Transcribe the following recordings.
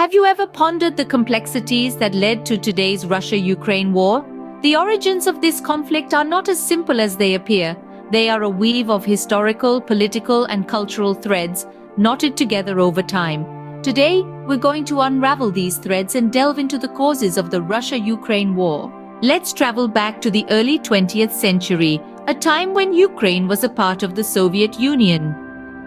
Have you ever pondered the complexities that led to today's Russia-Ukraine war? The origins of this conflict are not as simple as they appear. They are a weave of historical, political, and cultural threads knotted together over time. Today, we're going to unravel these threads and delve into the causes of the Russia-Ukraine war. Let's travel back to the early 20th century, a time when Ukraine was a part of the Soviet Union.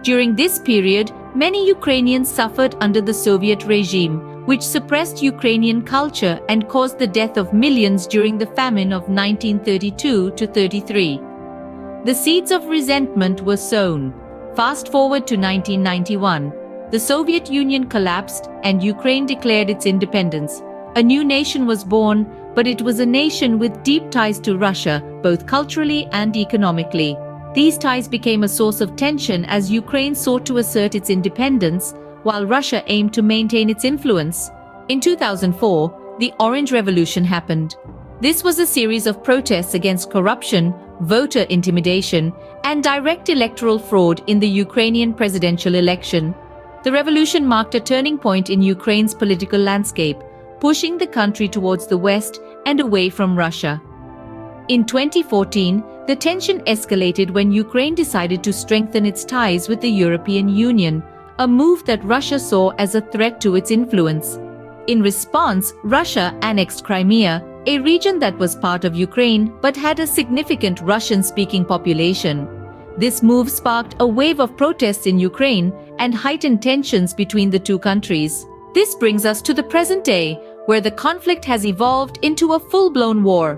During this period, many Ukrainians suffered under the Soviet regime, which suppressed Ukrainian culture and caused the death of millions during the famine of 1932-33. The seeds of resentment were sown. Fast forward to 1991. The Soviet Union collapsed and Ukraine declared its independence. A new nation was born, but it was a nation with deep ties to Russia, both culturally and economically. These ties became a source of tension as Ukraine sought to assert its independence, while Russia aimed to maintain its influence. In 2004, the Orange Revolution happened. This was a series of protests against corruption, voter intimidation, and direct electoral fraud in the Ukrainian presidential election. The revolution marked a turning point in Ukraine's political landscape, pushing the country towards the West and away from Russia. In 2014, the tension escalated when Ukraine decided to strengthen its ties with the European Union, a move that Russia saw as a threat to its influence. In response, Russia annexed Crimea, a region that was part of Ukraine but had a significant Russian-speaking population. This move sparked a wave of protests in Ukraine and heightened tensions between the two countries. This brings us to the present day, where the conflict has evolved into a full-blown war.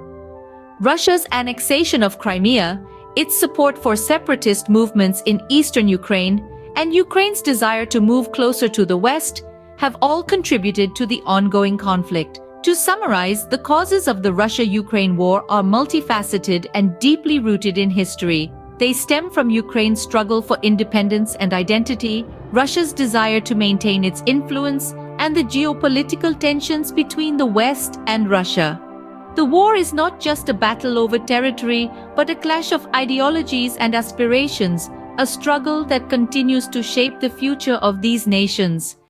Russia's annexation of Crimea, its support for separatist movements in eastern Ukraine, and Ukraine's desire to move closer to the West have all contributed to the ongoing conflict. To summarize, the causes of the Russia-Ukraine war are multifaceted and deeply rooted in history. They stem from Ukraine's struggle for independence and identity, Russia's desire to maintain its influence, and the geopolitical tensions between the West and Russia. The war is not just a battle over territory, but a clash of ideologies and aspirations, a struggle that continues to shape the future of these nations.